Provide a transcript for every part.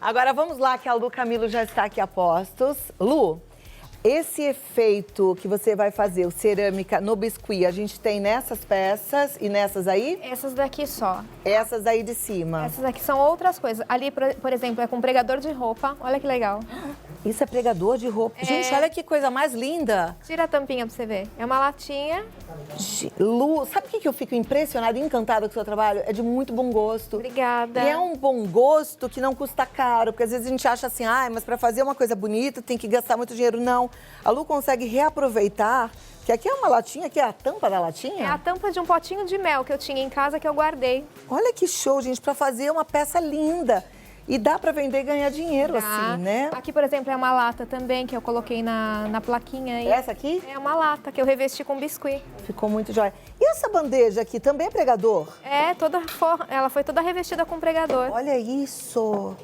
Agora vamos lá, que a Lu Camilo já está aqui a postos. Lu, esse efeito que você vai fazer, o cerâmica no biscuit, a gente tem nessas peças e nessas aí? Essas daqui só. Essas aí de cima. Essas aqui são outras coisas. Ali, por exemplo, é com pregador de roupa. Olha que legal. Isso é pregador de roupa. Gente, olha que coisa mais linda. Tira a tampinha pra você ver. É uma latinha. Lu, sabe o que eu fico impressionada e encantada com o seu trabalho? É de muito bom gosto. Obrigada. E é um bom gosto que não custa caro, porque às vezes a gente acha assim, mas para fazer uma coisa bonita tem que gastar muito dinheiro. Não. A Lu consegue reaproveitar, que aqui é uma latinha, aqui é a tampa da latinha? É a tampa de um potinho de mel que eu tinha em casa que eu guardei. Olha que show, gente, para fazer uma peça linda. E dá para vender e ganhar dinheiro assim, né? Aqui, por exemplo, é uma lata também que eu coloquei na plaquinha aí. Essa aqui? É uma lata que eu revesti com biscuit. Ficou muito jóia. E essa bandeja aqui também é pregador? É, ela foi toda revestida com pregador. Olha isso!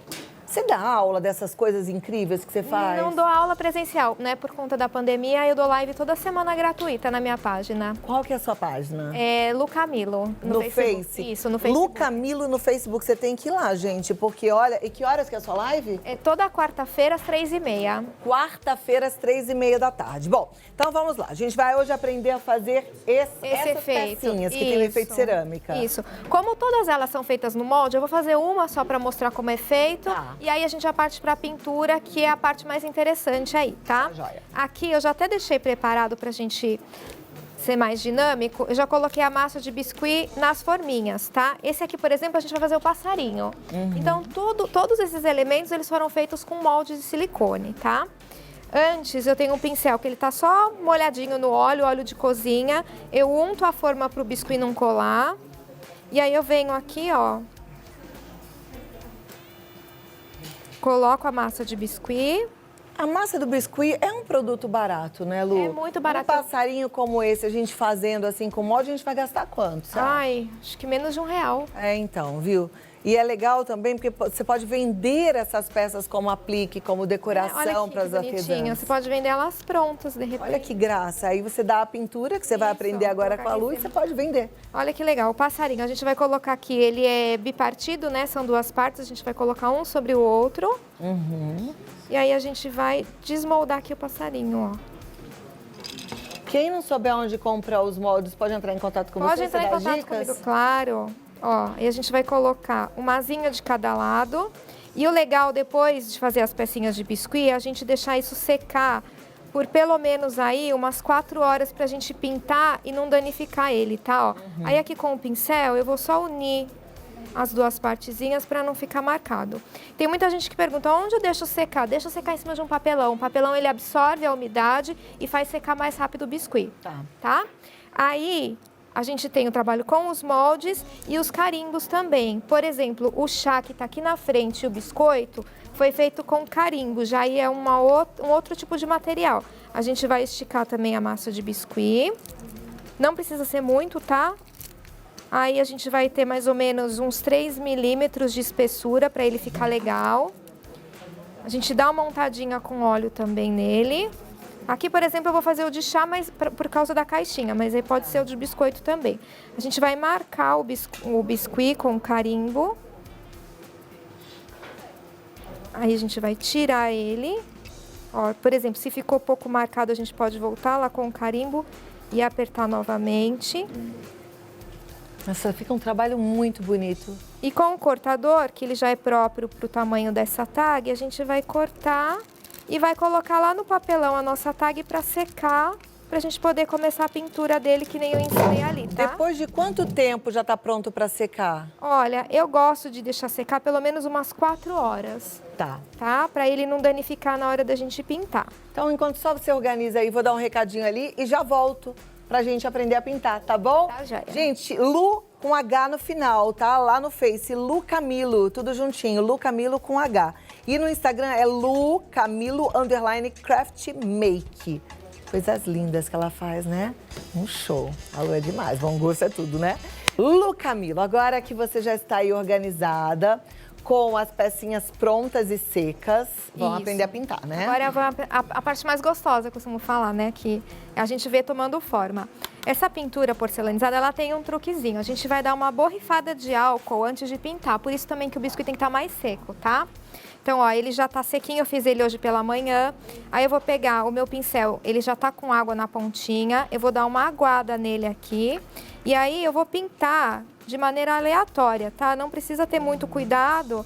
Você dá aula dessas coisas incríveis que você faz? Não dou aula presencial, né? Por conta da pandemia, eu dou live toda semana gratuita na minha página. Qual que é a sua página? É Lu Camilo. No Face? Isso, no Facebook. Lu Camilo no Facebook, você tem que ir lá, gente, porque olha... E que horas que é a sua live? É toda quarta-feira, às 3h30. Quarta-feira, às 3h30 da tarde. Bom, então vamos lá. A gente vai hoje aprender a fazer essas efeito. pecinhas, que tem o efeito cerâmica. Isso. Como todas elas são feitas no molde, eu vou fazer uma só para mostrar como é feito. Tá. E aí a gente já parte para a pintura, que é a parte mais interessante aí, tá? Joia. Aqui eu já até deixei preparado para a gente ser mais dinâmico. Eu já coloquei a massa de biscuit nas forminhas, tá? Esse aqui, por exemplo, a gente vai fazer o passarinho. Então, todos esses elementos, eles foram feitos com moldes de silicone, tá? Antes, eu tenho um pincel que ele tá só molhadinho no óleo de cozinha. Eu unto a forma pro biscuit não colar. E aí eu venho aqui, ó. Coloco a massa de biscuit. A massa do biscuit é um produto barato, né, Lu? É muito barato. Um passarinho como esse, a gente fazendo assim com molde, a gente vai gastar quanto, sabe? Ai, acho que menos de R$1. É, então, viu? E é legal também porque você pode vender essas peças como aplique, como decoração para as artesãs. Você pode vender elas prontas, de repente. Olha que graça. Aí você dá a pintura, que você vai aprender agora com a Lu, e você pode vender. Olha que legal. O passarinho, a gente vai colocar aqui, ele é bipartido, né? São duas partes, a gente vai colocar um sobre o outro. E aí a gente vai desmoldar aqui o passarinho, ó. Quem não souber onde comprar os moldes, pode entrar em contato com você? Pode entrar em contato comigo, claro. Ó, e a gente vai colocar uma asinha de cada lado. E o legal, depois de fazer as pecinhas de biscuit, é a gente deixar isso secar por pelo menos aí umas 4 horas pra gente pintar e não danificar ele, tá? Ó. Aí aqui com o pincel eu vou só unir as duas partezinhas para não ficar marcado. Tem muita gente que pergunta, onde eu deixo secar? Deixa secar em cima de um papelão. O papelão, ele absorve a umidade e faz secar mais rápido o biscuit, tá? Aí, a gente tem o trabalho com os moldes e os carimbos também. Por exemplo, o chá que tá aqui na frente e o biscoito foi feito com carimbo, já aí é um outro tipo de material. A gente vai esticar também a massa de biscuit. Não precisa ser muito, tá? Aí a gente vai ter mais ou menos uns 3 milímetros de espessura para ele ficar legal. A gente dá uma montadinha com óleo também nele. Aqui, por exemplo, eu vou fazer o de chá, mas por causa da caixinha, mas aí pode ser o de biscoito também. A gente vai marcar o biscuit com carimbo. Aí a gente vai tirar ele. Ó, por exemplo, se ficou pouco marcado, a gente pode voltar lá com o carimbo e apertar novamente. Nossa, fica um trabalho muito bonito. E com o cortador, que ele já é próprio para o tamanho dessa tag, a gente vai cortar e vai colocar lá no papelão a nossa tag para secar, para a gente poder começar a pintura dele, que nem eu ensinei ali, tá? Depois de quanto tempo já está pronto para secar? Olha, eu gosto de deixar secar pelo menos umas 4 horas. Tá? Para ele não danificar na hora da gente pintar. Então, enquanto só você organiza aí, vou dar um recadinho ali e já volto pra gente aprender a pintar, tá bom? Tá, joia. Gente, Lu com H no final, tá? Lá no Face, Lu Camilo, tudo juntinho, Lu Camilo com H. E no Instagram é Lu Camilo _craft make. Coisas lindas que ela faz, né? Um show. A Lu é demais, bom gosto é tudo, né? Lu Camilo, agora que você já está aí organizada, com as pecinhas prontas e secas, vão aprender a pintar, né? Agora a parte mais gostosa, eu costumo falar, né? Que a gente vê tomando forma. Essa pintura porcelanizada, ela tem um truquezinho. A gente vai dar uma borrifada de álcool antes de pintar. Por isso também que o biscuit tem que estar mais seco, tá? Então, ó, ele já tá sequinho, eu fiz ele hoje pela manhã. Aí eu vou pegar o meu pincel, ele já tá com água na pontinha. Eu vou dar uma aguada nele aqui. E aí eu vou pintar de maneira aleatória, tá? Não precisa ter muito cuidado.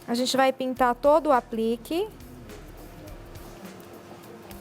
A gente vai pintar todo o aplique.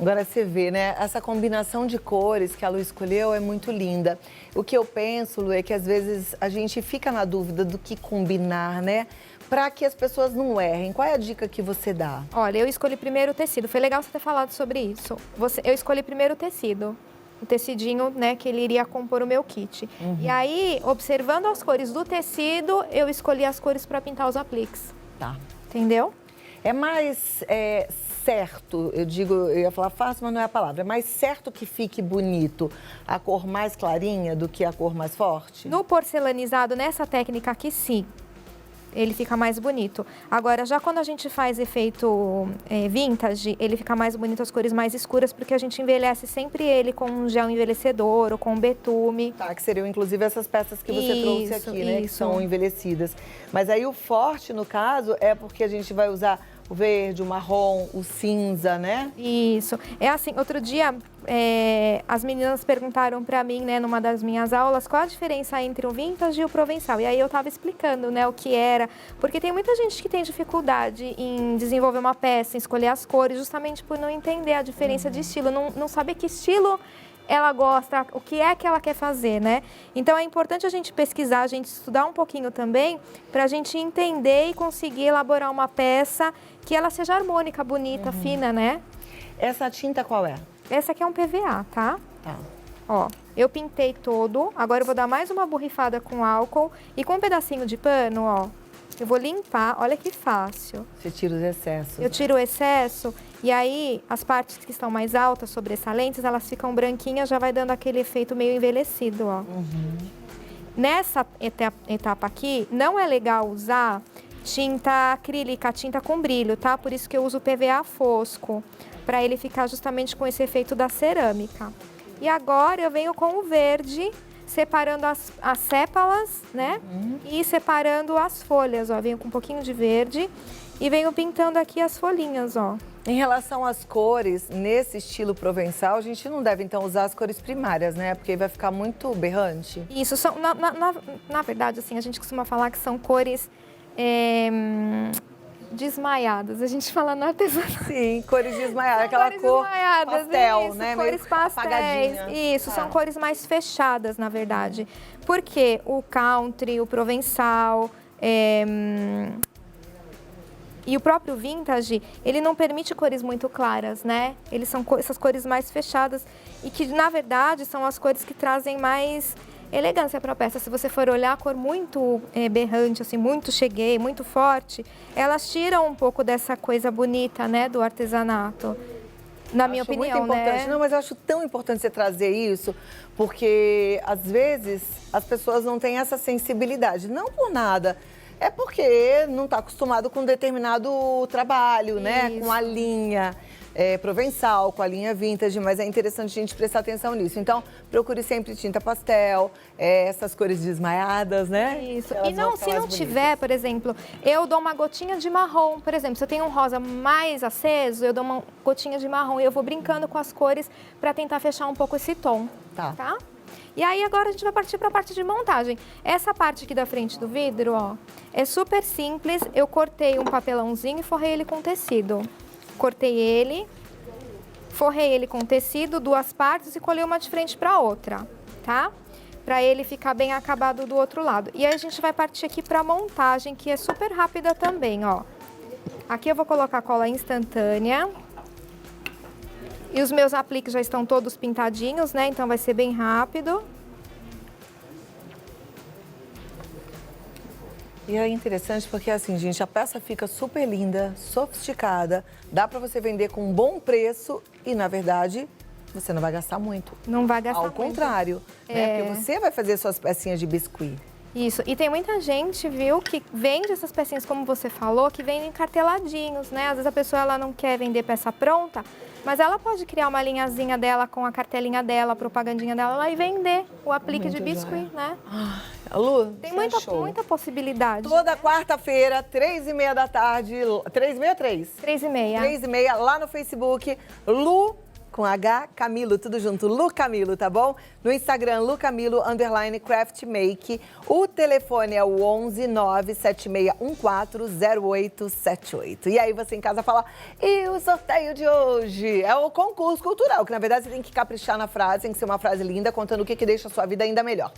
Agora você vê, né? Essa combinação de cores que a Lu escolheu é muito linda. O que eu penso, Lu, é que às vezes a gente fica na dúvida do que combinar, né? Para que as pessoas não errem. Qual é a dica que você dá? Olha, eu escolhi primeiro o tecido. Foi legal você ter falado sobre isso. Eu escolhi primeiro o tecido. O tecidinho, né, que ele iria compor o meu kit. E aí, observando as cores do tecido, eu escolhi as cores para pintar os apliques. Tá. Entendeu? É mais certo, eu ia falar fácil, mas não é a palavra. É mais certo que fique bonito a cor mais clarinha do que a cor mais forte? No porcelanizado, nessa técnica aqui, sim. Ele fica mais bonito. Agora, já quando a gente faz efeito vintage, ele fica mais bonito as cores mais escuras, porque a gente envelhece sempre ele com um gel envelhecedor ou com betume. Tá, que seriam inclusive essas peças que você trouxe aqui, né? Que são envelhecidas. Mas aí o forte, no caso, é porque a gente vai usar o verde, o marrom, o cinza, né? Isso. É assim, outro dia as meninas perguntaram pra mim, né, numa das minhas aulas, qual a diferença entre o vintage e o provençal. E aí eu tava explicando, né, o que era. Porque tem muita gente que tem dificuldade em desenvolver uma peça, em escolher as cores, justamente por não entender a diferença de estilo, não saber que estilo ela gosta, o que é que ela quer fazer, né? Então é importante a gente pesquisar, a gente estudar um pouquinho também, para a gente entender e conseguir elaborar uma peça que ela seja harmônica, bonita, fina, né? Essa tinta qual é? Essa aqui é um PVA, tá? Tá. Ó, eu pintei todo, agora eu vou dar mais uma borrifada com álcool e com um pedacinho de pano, ó, eu vou limpar, olha que fácil. Você tira os excessos. Eu tiro o excesso e aí as partes que estão mais altas, sobressalentes, elas ficam branquinhas, já vai dando aquele efeito meio envelhecido, ó. Nessa etapa aqui, não é legal usar tinta acrílica, tinta com brilho, tá? Por isso que eu uso PVA fosco, para ele ficar justamente com esse efeito da cerâmica. E agora eu venho com o verde, separando as sépalas, né? E separando as folhas, ó. Venho com um pouquinho de verde e venho pintando aqui as folhinhas, ó. Em relação às cores, nesse estilo provençal, a gente não deve, então, usar as cores primárias, né? Porque vai ficar muito berrante. Isso, são, na verdade, assim, a gente costuma falar que são cores desmaiadas. A gente fala no artesanato. Sim, cores desmaiadas, aquela Cores cor desmaiadas, pastel, isso, né? cores Meio pastéis. apagadinha. Isso, são cores mais fechadas, na verdade. Porque o country, o provençal, e o próprio vintage, ele não permite cores muito claras, né? Eles são essas cores mais fechadas e que, na verdade, são as cores que trazem mais elegância para a peça. Se você for olhar a cor muito berrante, assim, muito cheguei, muito forte, elas tiram um pouco dessa coisa bonita, né, do artesanato. Na minha opinião, muito importante. né? Não, mas eu acho tão importante você trazer isso, porque às vezes as pessoas não têm essa sensibilidade. Não por nada. É porque não está acostumado com determinado trabalho, né? Isso. Com a linha provençal, com a linha vintage, mas é interessante a gente prestar atenção nisso. Então, procure sempre tinta pastel, essas cores desmaiadas, né? Isso. Elas E vão não, ficar se mais não bonitas. tiver, por exemplo, eu dou uma gotinha de marrom, por exemplo, se eu tenho um rosa mais aceso, eu dou uma gotinha de marrom e eu vou brincando com as cores para tentar fechar um pouco esse tom, tá? E aí agora a gente vai partir para a parte de montagem. Essa parte aqui da frente do vidro, ó, é super simples. Eu cortei um papelãozinho e forrei ele com tecido. Cortei ele, forrei ele com tecido, duas partes e colei uma de frente para a outra, tá? Para ele ficar bem acabado do outro lado. E aí a gente vai partir aqui para a montagem, que é super rápida também, ó. Aqui eu vou colocar cola instantânea. E os meus apliques já estão todos pintadinhos, né? Então vai ser bem rápido. E é interessante porque, assim, gente, a peça fica super linda, sofisticada, dá para você vender com um bom preço e, na verdade, você não vai gastar muito. Não vai gastar Ao muito. contrário, né? Porque você vai fazer suas pecinhas de biscuit. Isso, e tem muita gente, viu, que vende essas pecinhas, como você falou, que vendem carteladinhos, né? Às vezes a pessoa ela não quer vender peça pronta, mas ela pode criar uma linhazinha dela com a cartelinha dela, a propagandinha dela lá e vender o aplique de biscuit, né? Lu, Tem você achou? muita possibilidade. Toda quarta-feira, 3h30 da tarde, 3h30, 3? 3h30. 3h30, lá no Facebook, Lu com H, Camilo, tudo junto, Lu Camilo, tá bom? No Instagram, Lu Camilo, _craft make. O telefone é o 11 97614 0878. E aí você em casa fala, e o sorteio de hoje? É o concurso cultural, que na verdade você tem que caprichar na frase, tem que ser uma frase linda, contando o que deixa a sua vida ainda melhor.